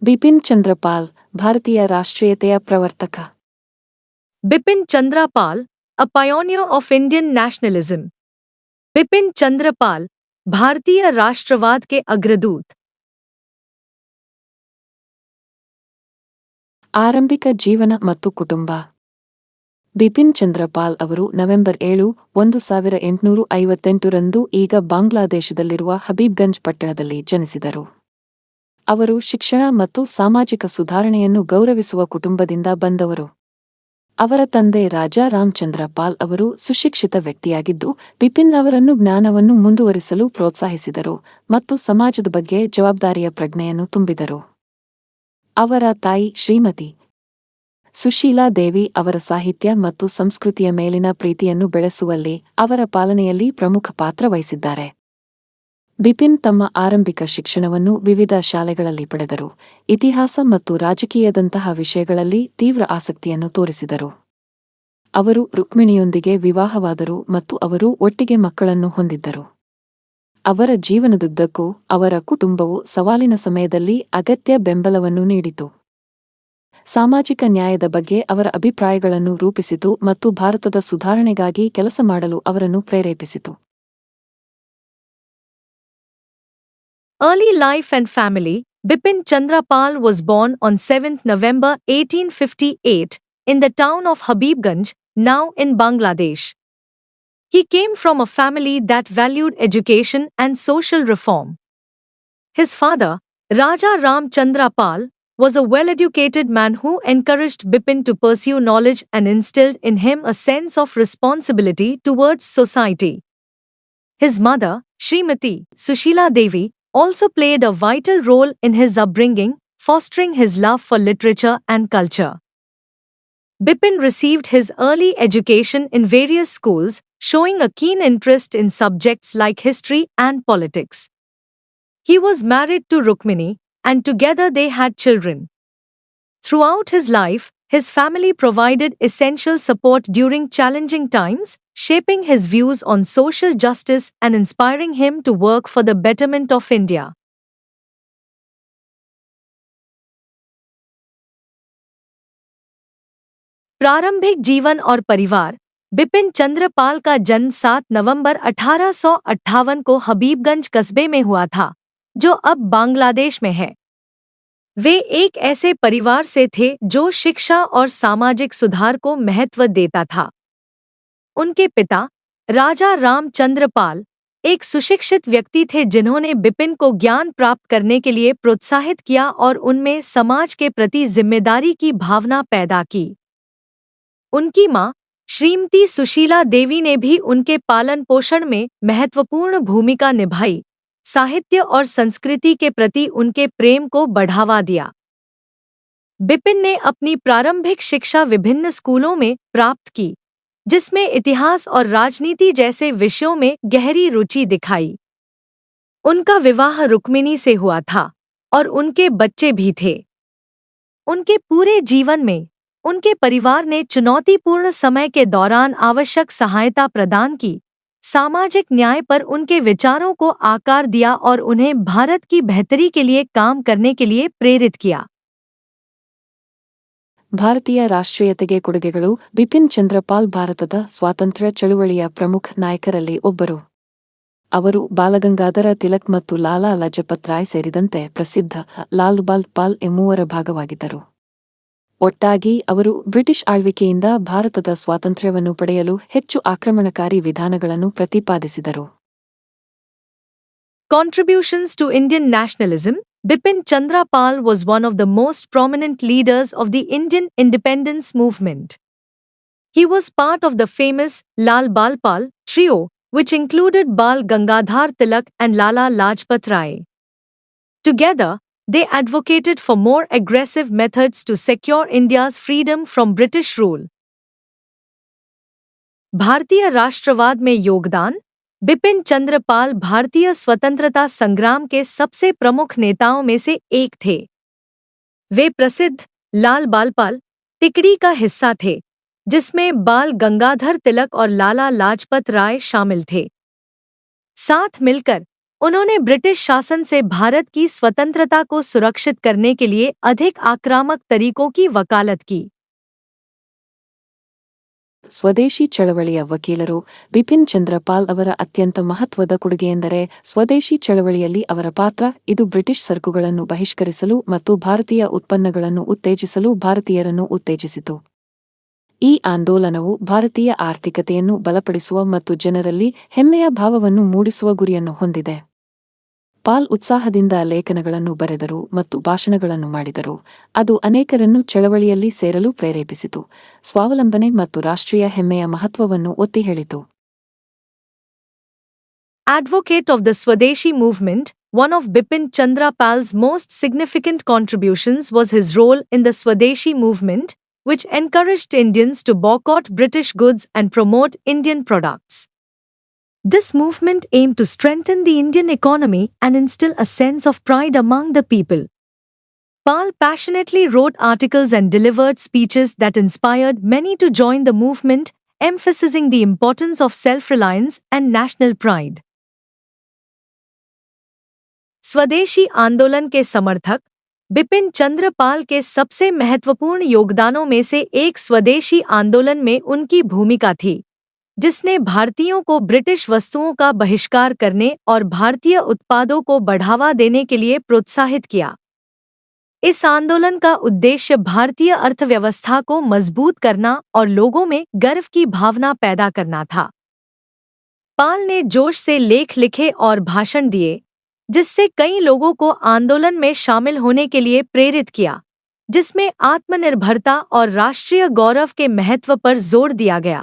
ಬಿಪಿನ್ ಚಂದ್ರಪಾಲ್ ಭಾರತೀಯ ರಾಷ್ಟ್ರೀಯತೆಯ ಪ್ರವರ್ತಕ. Bipin Chandra Pal, a pioneer of Indian nationalism. Bipin Chandra Pal, भारतीय राष्ट्रवाद के अग्रदूत. ಆರಂಭಿಕ ಜೀವನ ಮತ್ತು ಕುಟುಂಬ. ಬಿಪಿನ್ ಚಂದ್ರಪಾಲ್ ಅವರು ನವೆಂಬರ್ 7, 1858 ರಂದು ಈಗ ಬಾಂಗ್ಲಾದೇಶದಲ್ಲಿರುವ ಹಬೀಬ್ಗಂಜ್ ಪಟ್ಟಣದಲ್ಲಿ ಜನಿಸಿದರು. ಅವರು ಶಿಕ್ಷಣ ಮತ್ತು ಸಾಮಾಜಿಕ ಸುಧಾರಣೆಯನ್ನು ಗೌರವಿಸುವ ಕುಟುಂಬದಿಂದ ಬಂದವರು. ಅವರ ತಂದೆ ರಾಜಾ ರಾಮಚಂದ್ರ ಪಾಲ್ ಅವರು ಸುಶಿಕ್ಷಿತ ವ್ಯಕ್ತಿಯಾಗಿದ್ದು, ಬಿಪಿನ್ ಅವರನ್ನು ಜ್ಞಾನವನ್ನು ಮುಂದುವರಿಸಲು ಪ್ರೋತ್ಸಾಹಿಸಿದರು ಮತ್ತು ಸಮಾಜದ ಬಗ್ಗೆ ಜವಾಬ್ದಾರಿಯ ಪ್ರಜ್ಞೆಯನ್ನು ತುಂಬಿದರು. ಅವರ ತಾಯಿ ಶ್ರೀಮತಿ ಸುಶೀಲಾ ದೇವಿ ಅವರ ಸಾಹಿತ್ಯ ಮತ್ತು ಸಂಸ್ಕೃತಿಯ ಮೇಲಿನ ಪ್ರೀತಿಯನ್ನು ಬೆಳೆಸುವಲ್ಲಿ ಅವರ ಪಾಲನೆಯಲ್ಲಿ ಪ್ರಮುಖ ಪಾತ್ರ ವಹಿಸಿದ್ದಾರೆ. ಬಿಪಿನ್ ತಮ್ಮ ಆರಂಭಿಕ ಶಿಕ್ಷಣವನ್ನು ವಿವಿಧ ಶಾಲೆಗಳಲ್ಲಿ ಪಡೆದರು. ಇತಿಹಾಸ ಮತ್ತು ರಾಜಕೀಯದಂತಹ ವಿಷಯಗಳಲ್ಲಿ ತೀವ್ರ ಆಸಕ್ತಿಯನ್ನು ತೋರಿಸಿದರು. ಅವರು ರುಕ್ಮಿಣಿಯೊಂದಿಗೆ ವಿವಾಹವಾದರು ಮತ್ತು ಅವರು ಒಟ್ಟಿಗೆ ಮಕ್ಕಳನ್ನು ಹೊಂದಿದ್ದರು. ಅವರ ಜೀವನದುದ್ದಕ್ಕೂ ಅವರ ಕುಟುಂಬವು ಸವಾಲಿನ ಸಮಯದಲ್ಲಿ ಅಗತ್ಯ ಬೆಂಬಲವನ್ನು ನೀಡಿತು. ಸಾಮಾಜಿಕ ನ್ಯಾಯದ ಬಗ್ಗೆ ಅವರ ಅಭಿಪ್ರಾಯಗಳನ್ನು ರೂಪಿಸಿತು ಮತ್ತು ಭಾರತದ ಸುಧಾರಣೆಗಾಗಿ ಕೆಲಸ ಮಾಡಲು ಅವರನ್ನು ಪ್ರೇರೇಪಿಸಿತು. Early life and family. Bipin Chandra Pal was born on 7th November 1858 in the town of Habibganj, now in Bangladesh. He came from a family that valued education and social reform. His father, Raja Ram Chandra Pal, was a well-educated man who encouraged Bipin to pursue knowledge and instilled in him a sense of responsibility towards society. His mother, Srimati Sushila Devi, also played a vital role in his upbringing, fostering his love for literature and culture. Bipin received his early education in various schools, showing a keen interest in subjects like history and politics. He was married to Rukmini, and together they had children. Throughout his life, his family provided essential support during challenging times, shaping his views on social justice and inspiring him to work for the betterment of India. प्रारंभिक जीवन और परिवार. बिपिन चंद्र पाल का जन्म 7 नवंबर 1858 को हबीबगंज कस्बे में हुआ था, जो अब बांग्लादेश में है. वे एक ऐसे परिवार से थे जो शिक्षा और सामाजिक सुधार को महत्व देता था. उनके पिता, राजा रामचंद्र पाल, एक सुशिक्षित व्यक्ति थे जिन्होंने बिपिन को ज्ञान प्राप्त करने के लिए प्रोत्साहित किया और उनमें समाज के प्रति जिम्मेदारी की भावना पैदा की. उनकी मां, श्रीमती सुशीला देवी ने भी उनके पालन पोषण में महत्वपूर्ण भूमिका निभाई, साहित्य और संस्कृति के प्रति उनके प्रेम को बढ़ावा दिया. बिपिन ने अपनी प्रारंभिक शिक्षा विभिन्न स्कूलों में प्राप्त की, जिसमें इतिहास और राजनीति जैसे विषयों में गहरी रुचि दिखाई. उनका विवाह रुक्मिणी से हुआ था और उनके बच्चे भी थे. उनके पूरे जीवन में उनके परिवार ने चुनौतीपूर्ण समय के दौरान आवश्यक सहायता प्रदान की, सामाजिक न्याय पर उनके विचारों को आकार दिया और उन्हें भारत की बेहतरी के लिए काम करने के लिए प्रेरित किया. ಭಾರತೀಯ ರಾಷ್ಟ್ರೀಯತೆಗೆ ಕೊಡುಗೆಗಳು. ಬಿಪಿನ್ ಚಂದ್ರಪಾಲ್ ಭಾರತದ ಸ್ವಾತಂತ್ರ್ಯ ಚಳುವಳಿಯ ಪ್ರಮುಖ ನಾಯಕರಲ್ಲಿ ಒಬ್ಬರು. ಅವರು ಬಾಲಗಂಗಾಧರ ತಿಲಕ್ ಮತ್ತು ಲಾಲಾ ಲಜಪತ್ ರಾಯ್ ಸೇರಿದಂತೆ ಪ್ರಸಿದ್ಧ ಲಾಲ್ ಬಾಲ್ ಪಾಲ್ ಎಂಬುವರ ಭಾಗವಾಗಿದ್ದರು. ಒಟ್ಟಾಗಿ ಅವರು ಬ್ರಿಟಿಷ್ ಆಳ್ವಿಕೆಯಿಂದ ಭಾರತದ ಸ್ವಾತಂತ್ರ್ಯವನ್ನು ಪಡೆಯಲು ಹೆಚ್ಚು ಆಕ್ರಮಣಕಾರಿ ವಿಧಾನಗಳನ್ನು ಪ್ರತಿಪಾದಿಸಿದರು. Contributions to Indian nationalism. Bipin Chandra Pal was one of the most prominent leaders of the Indian independence movement. He was part of the famous Lal Bal Pal trio, which included Bal Gangadhar Tilak and Lala Lajpat Rai. Together, they advocated for more aggressive methods to secure India's freedom from British rule. भारतीय राष्ट्रवाद में योगदान. बिपिन चंद्र पाल भारतीय स्वतंत्रता संग्राम के सबसे प्रमुख नेताओं में से एक थे. वे प्रसिद्ध लाल बाल पाल तिकड़ी का हिस्सा थे, जिसमें बाल गंगाधर तिलक और लाला लाजपत राय शामिल थे. साथ मिलकर उन्होंने ब्रिटिश शासन से भारत की स्वतंत्रता को सुरक्षित करने के लिए अधिक आक्रामक तरीकों की वकालत की। ಸ್ವದೇಶಿ ಚಳವಳಿಯ ವಕೀಲರು ಬಿಪಿನ್ ಚಂದ್ರ ಪಾಲ್ ಅವರ ಅತ್ಯಂತ ಮಹತ್ವದ ಕೊಡುಗೆಯೆಂದರೆ ಸ್ವದೇಶಿ ಚಳವಳಿಯಲ್ಲಿ ಅವರ ಪಾತ್ರ. ಇದು ಬ್ರಿಟಿಷ್ ಸರಕುಗಳನ್ನು ಬಹಿಷ್ಕರಿಸಲು ಮತ್ತು ಭಾರತೀಯ ಉತ್ಪನ್ನಗಳನ್ನು ಉತ್ತೇಜಿಸಲು ಭಾರತೀಯರನ್ನು ಉತ್ತೇಜಿಸಿತು. ಈ ಆಂದೋಲನವು ಭಾರತೀಯ ಆರ್ಥಿಕತೆಯನ್ನು ಬಲಪಡಿಸುವ ಮತ್ತು ಜನರಲ್ಲಿ ಹೆಮ್ಮೆಯ ಭಾವವನ್ನು ಮೂಡಿಸುವ ಗುರಿಯನ್ನು ಹೊಂದಿದೆ. ಪಾಲ್ ಉತ್ಸಾಹದಿಂದ ಲೇಖನಗಳನ್ನು ಬರೆದರು ಮತ್ತು ಭಾಷಣಗಳನ್ನು ಮಾಡಿದರು. ಅದು ಅನೇಕರನ್ನು ಚಳವಳಿಯಲ್ಲಿ ಸೇರಲು ಪ್ರೇರೇಪಿಸಿತು, ಸ್ವಾವಲಂಬನೆ ಮತ್ತು ರಾಷ್ಟ್ರೀಯ ಹೆಮ್ಮೆಯ ಮಹತ್ವವನ್ನು ಒತ್ತಿ ಹೇಳಿತು. Advocate of the Swadeshi movement, one of Bipin Chandra Pal's most significant contributions was his role in the Swadeshi movement, which encouraged Indians to boycott British goods and promote Indian products. This movement aimed to strengthen the Indian economy and instill a sense of pride among the people. Pal passionately wrote articles and delivered speeches that inspired many to join the movement, emphasizing the importance of self-reliance and national pride. स्वदेशी आंदोलन के समर्थक बिपिन चंद्र पाल के सबसे महत्वपूर्ण योगदानों में से एक स्वदेशी आंदोलन में उनकी भूमिका थी, जिसने भारतीयों को ब्रिटिश वस्तुओं का बहिष्कार करने और भारतीय उत्पादों को बढ़ावा देने के लिए प्रोत्साहित किया। इस आंदोलन का उद्देश्य भारतीय अर्थव्यवस्था को मजबूत करना और लोगों में गर्व की भावना पैदा करना था। पाल ने जोश से लेख लिखे और भाषण दिए, जिससे कई लोगों को आंदोलन में शामिल होने के लिए प्रेरित किया, जिसमें आत्मनिर्भरता और राष्ट्रीय गौरव के महत्व पर जोर दिया गया।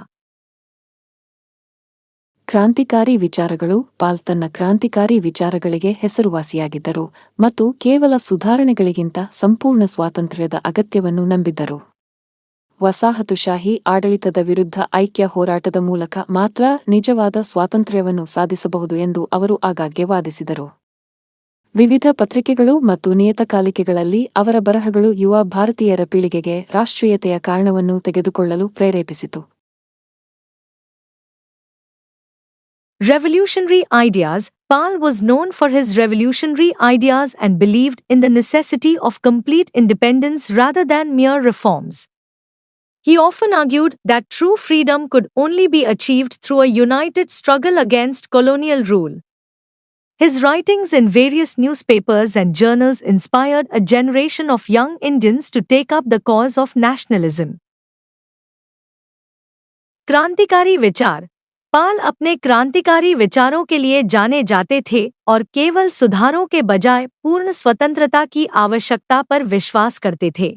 ಕ್ರಾಂತಿಕಾರಿ ವಿಚಾರಗಳು. ಪಾಲ್ ತನ್ನ ಕ್ರಾಂತಿಕಾರಿ ವಿಚಾರಗಳಿಗೆ ಹೆಸರುವಾಸಿಯಾಗಿದ್ದರು ಮತ್ತು ಕೇವಲ ಸುಧಾರಣೆಗಳಿಗಿಂತ ಸಂಪೂರ್ಣ ಸ್ವಾತಂತ್ರ್ಯದ ಅಗತ್ಯವನ್ನು ನಂಬಿದ್ದರು. ವಸಾಹತುಶಾಹಿ ಆಡಳಿತದ ವಿರುದ್ಧ ಐಕ್ಯ ಹೋರಾಟದ ಮೂಲಕ ಮಾತ್ರ ನಿಜವಾದ ಸ್ವಾತಂತ್ರ್ಯವನ್ನು ಸಾಧಿಸಬಹುದು ಎಂದು ಅವರು ಆಗಾಗ್ಗೆ ವಾದಿಸಿದರು. ವಿವಿಧ ಪತ್ರಿಕೆಗಳು ಮತ್ತು ನಿಯತಕಾಲಿಕೆಗಳಲ್ಲಿ ಅವರ ಬರಹಗಳು ಯುವ ಭಾರತೀಯರ ಪೀಳಿಗೆಗೆ ರಾಷ್ಟ್ರೀಯತೆಯ ಕಾರಣವನ್ನು ತೆಗೆದುಕೊಳ್ಳಲು ಪ್ರೇರೇಪಿಸಿತು. Revolutionary ideas. Pal was known for his revolutionary ideas and believed in the necessity of complete independence rather than mere reforms. He often argued that true freedom could only be achieved through a united struggle against colonial rule. His writings in various newspapers and journals inspired a generation of young Indians to take up the cause of nationalism. क्रांतिकारी विचार. पाल अपने क्रांतिकारी विचारों के लिए जाने जाते थे और केवल सुधारों के बजाय पूर्ण स्वतंत्रता की आवश्यकता पर विश्वास करते थे।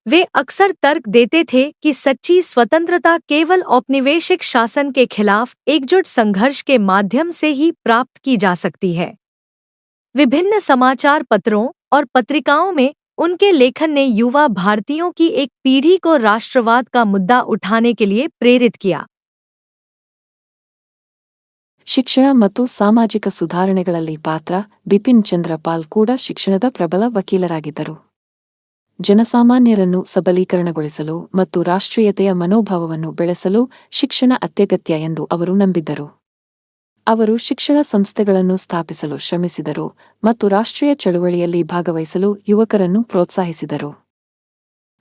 वे अक्सर तर्क देते थे कि सच्ची स्वतंत्रता केवल औपनिवेशिक शासन के खिलाफ एकजुट संघर्ष के माध्यम से ही प्राप्त की जा सकती है। विभिन्न समाचार पत्रों और पत्रिकाओं में उनके लेखन ने युवा भारतीयों की एक पीढ़ी को राष्ट्रवाद का मुद्दा उठाने के लिए प्रेरित किया। ಶಿಕ್ಷಣ ಮತ್ತು ಸಾಮಾಜಿಕ ಸುಧಾರಣೆಗಳಲ್ಲಿ ಪಾತ್ರ. ಬಿಪಿನ್ ಚಂದ್ರ ಪಾಲ್ ಕೂಡ ಶಿಕ್ಷಣದ ಪ್ರಬಲ ವಕೀಲರಾಗಿದ್ದರು. ಜನಸಾಮಾನ್ಯರನ್ನು ಸಬಲೀಕರಣಗೊಳಿಸಲು ಮತ್ತು ರಾಷ್ಟ್ರೀಯತೆಯ ಮನೋಭಾವವನ್ನು ಬೆಳೆಸಲು ಶಿಕ್ಷಣ ಅತ್ಯಗತ್ಯ ಎಂದು ಅವರು ನಂಬಿದ್ದರು. ಅವರು ಶಿಕ್ಷಣ ಸಂಸ್ಥೆಗಳನ್ನು ಸ್ಥಾಪಿಸಲು ಶ್ರಮಿಸಿದರು ಮತ್ತು ರಾಷ್ಟ್ರೀಯ ಚಳುವಳಿಯಲ್ಲಿ ಭಾಗವಹಿಸಲು ಯುವಕರನ್ನು ಪ್ರೋತ್ಸಾಹಿಸಿದರು.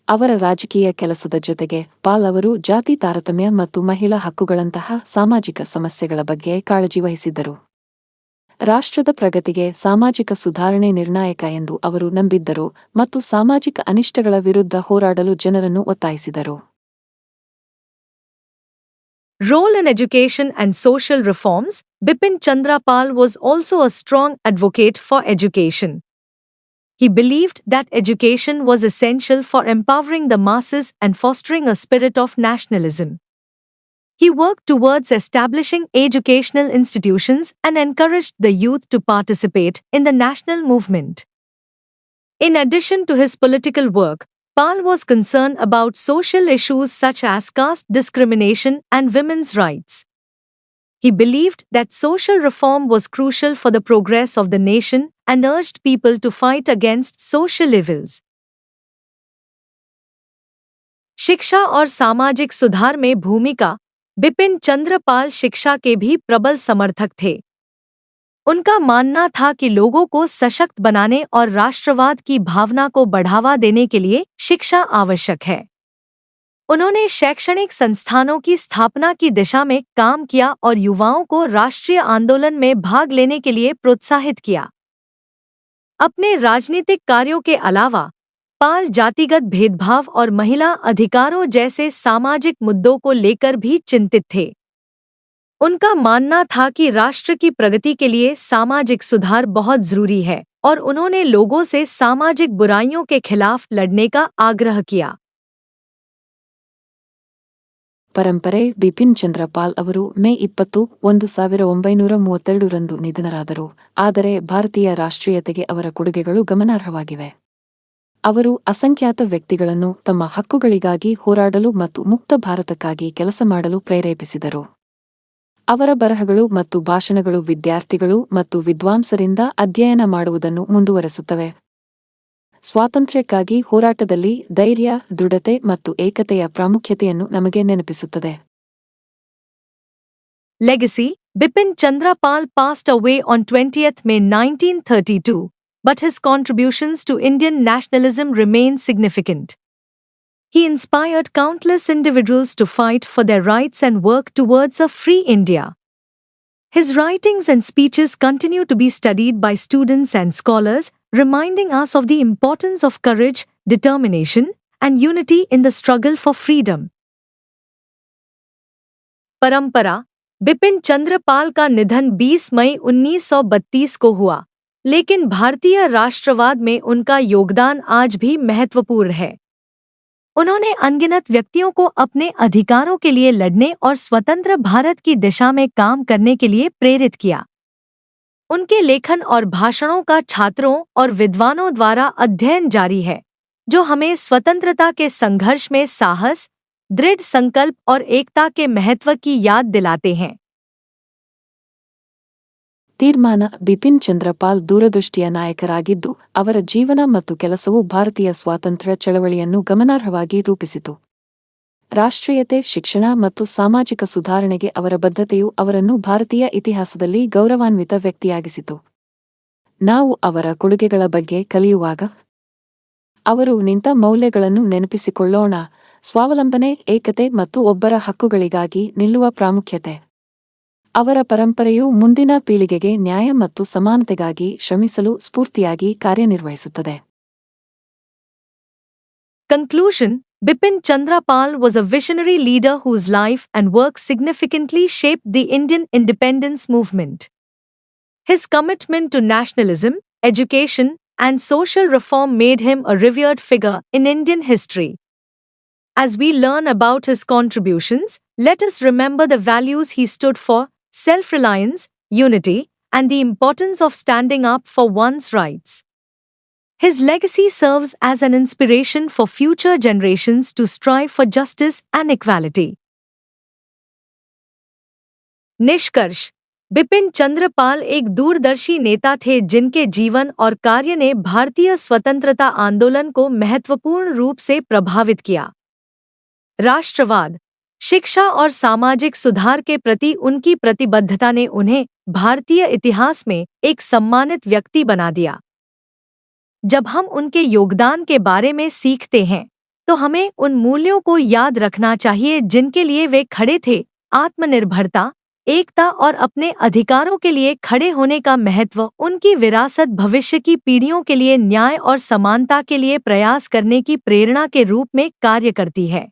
ಅವರ ರಾಜಕೀಯ ಕೆಲಸದ ಜೊತೆಗೆ ಪಾಲ್ ಅವರು ಜಾತಿ ತಾರತಮ್ಯ ಮತ್ತು ಮಹಿಳಾ ಹಕ್ಕುಗಳಂತಹ ಸಾಮಾಜಿಕ ಸಮಸ್ಯೆಗಳ ಬಗ್ಗೆ ಕಾಳಜಿ ವಹಿಸಿದ್ದರು. ರಾಷ್ಟ್ರದ ಪ್ರಗತಿಗೆ ಸಾಮಾಜಿಕ ಸುಧಾರಣೆ ನಿರ್ಣಾಯಕ ಎಂದು ಅವರು ನಂಬಿದ್ದರು ಮತ್ತು ಸಾಮಾಜಿಕ ಅನಿಷ್ಟಗಳ ವಿರುದ್ಧ ಹೋರಾಡಲು ಜನರನ್ನು ಒತ್ತಾಯಿಸಿದರು. Role in education and social reforms. Bipin Chandra Pal was also a strong advocate for education. He believed that education was essential for empowering the masses and fostering a spirit of nationalism. He worked towards establishing educational institutions and encouraged the youth to participate in the national movement. In addition to his political work, Pal was concerned about social issues such as caste discrimination and women's rights. He believed that social reform was crucial for the progress of the nation and urged people to fight against social evils. शिक्षा और सामाजिक सुधार में भूमिका. बिपिन चंद्र पाल शिक्षा के भी प्रबल समर्थक थे. उनका मानना था कि लोगों को सशक्त बनाने और राष्ट्रवाद की भावना को बढ़ावा देने के लिए शिक्षा आवश्यक है। उन्होंने शैक्षणिक संस्थानों की स्थापना की दिशा में काम किया और युवाओं को राष्ट्रीय आंदोलन में भाग लेने के लिए प्रोत्साहित किया। अपने राजनीतिक कार्यों के अलावा पाल जातिगत भेदभाव और महिला अधिकारों जैसे सामाजिक मुद्दों को लेकर भी चिंतित थे। उनका मानना था कि राष्ट्र की प्रगति के लिए सामाजिक सुधार बहुत जरूरी है और उन्होंने लोगों से सामाजिक बुराइयों के खिलाफ लड़ने का आग्रह किया। ಪರಂಪರೆ ಬಿಪಿನ್ ಚಂದ್ರ ಪಾಲ್ ಅವರು ಮೇ 20, 1932 ನಿಧನರಾದರು. ಆದರೆ ಭಾರತೀಯ ರಾಷ್ಟ್ರೀಯತೆಗೆ ಅವರ ಕೊಡುಗೆಗಳು ಗಮನಾರ್ಹವಾಗಿವೆ. ಅವರು ಅಸಂಖ್ಯಾತ ವ್ಯಕ್ತಿಗಳನ್ನು ತಮ್ಮ ಹಕ್ಕುಗಳಿಗಾಗಿ ಹೋರಾಡಲು ಮತ್ತು ಮುಕ್ತ ಭಾರತಕ್ಕಾಗಿ ಕೆಲಸ ಮಾಡಲು ಪ್ರೇರೇಪಿಸಿದರು. ಅವರ ಬರಹಗಳು ಮತ್ತು ಭಾಷಣಗಳು ವಿದ್ಯಾರ್ಥಿಗಳು ಮತ್ತು ವಿದ್ವಾಂಸರಿಂದ ಅಧ್ಯಯನ ಮಾಡುವುದನ್ನು ಮುಂದುವರೆಸುತ್ತವೆ. ಸ್ವಾತಂತ್ರ್ಯಕ್ಕಾಗಿ ಹೋರಾಟದಲ್ಲಿ ಧೈರ್ಯ, ದೃಢತೆ ಮತ್ತು ಏಕತೆಯ ಪ್ರಾಮುಖ್ಯತೆಯನ್ನು ನಮಗೆ ನೆನಪಿಸುತ್ತದೆ. Legacy: Bipin Chandra Pal passed away on 20th May 1932, but his contributions to Indian nationalism remain significant. He inspired countless individuals to fight for their rights and work towards a free India. His writings and speeches continue to be studied by students and scholars, reminding us of the importance of courage, determination, and unity in the struggle for freedom. परंपरा: बिपिन चंद्र पाल का निधन 20 मई 1932 को हुआ, लेकिन भारतीय राष्ट्रवाद में उनका योगदान आज भी महत्वपूर्ण है। उन्होंने अनगिनत व्यक्तियों को अपने अधिकारों के लिए लड़ने और स्वतंत्र भारत की दिशा में काम करने के लिए प्रेरित किया। उनके लेखन और भाषणों का छात्रों और विद्वानों द्वारा अध्ययन जारी है, जो हमें स्वतंत्रता के संघर्ष में साहस, दृढ़ संकल्प और एकता के महत्व की याद दिलाते हैं। ತೀರ್ಮಾನ: ಬಿಪಿನ್ ಚಂದ್ರ ಪಾಲ್ ದೂರದೃಷ್ಟಿಯ ನಾಯಕರಾಗಿದ್ದು, ಅವರ ಜೀವನ ಮತ್ತು ಕೆಲಸವು ಭಾರತೀಯ ಸ್ವಾತಂತ್ರ್ಯ ಚಳವಳಿಯನ್ನು ಗಮನಾರ್ಹವಾಗಿ ರೂಪಿಸಿತು. ರಾಷ್ಟ್ರೀಯತೆ, ಶಿಕ್ಷಣ ಮತ್ತು ಸಾಮಾಜಿಕ ಸುಧಾರಣೆಗೆ ಅವರ ಬದ್ಧತೆಯು ಅವರನ್ನು ಭಾರತೀಯ ಇತಿಹಾಸದಲ್ಲಿ ಗೌರವಾನ್ವಿತ ವ್ಯಕ್ತಿಯಾಗಿಸಿತು. ನಾವು ಅವರ ಕೊಡುಗೆಗಳ ಬಗ್ಗೆ ಕಲಿಯುವಾಗ ಅವರು ನಿಂತ ಮೌಲ್ಯಗಳನ್ನು ನೆನಪಿಸಿಕೊಳ್ಳೋಣ: ಸ್ವಾವಲಂಬನೆ, ಏಕತೆ ಮತ್ತು ಒಬ್ಬರ ಹಕ್ಕುಗಳಿಗಾಗಿ ನಿಲ್ಲುವ ಪ್ರಾಮುಖ್ಯತೆ. ಅವರ ಪರಂಪರೆಯು ಮುಂದಿನ ಪೀಳಿಗೆಗೆ ನ್ಯಾಯ ಮತ್ತು ಸಮಾನತೆಗಾಗಿ ಶ್ರಮಿಸಲು ಸ್ಫೂರ್ತಿಯಾಗಿ ಕಾರ್ಯನಿರ್ವಹಿಸುತ್ತದೆ. Conclusion: Bipin Chandra Pal was a visionary leader whose life and work significantly shaped the Indian independence movement. His commitment to nationalism, education, and social reform made him a revered figure in Indian history. As we learn about his contributions, let us remember the values he stood for: self-reliance, unity, and the importance of standing up for one's rights. His legacy serves as an inspiration for future generations to strive for justice and equality. निष्कर्ष: बिपिन चंद्र पाल एक दूरदर्शी नेता थे जिनके जीवन और कार्य ने भारतीय स्वतंत्रता आंदोलन को महत्वपूर्ण रूप से प्रभावित किया। राष्ट्रवाद, शिक्षा और सामाजिक सुधार के प्रति उनकी प्रतिबद्धता ने उन्हें भारतीय इतिहास में एक सम्मानित व्यक्ति बना दिया। जब हम उनके योगदान के बारे में सीखते हैं, तो हमें उन मूल्यों को याद रखना चाहिए जिनके लिए वे खड़े थे: आत्मनिर्भरता, एकता और अपने अधिकारों के लिए खड़े होने का महत्व। उनकी विरासत भविष्य की पीढ़ियों के लिए न्याय और समानता के लिए प्रयास करने की प्रेरणा के रूप में कार्य करती है।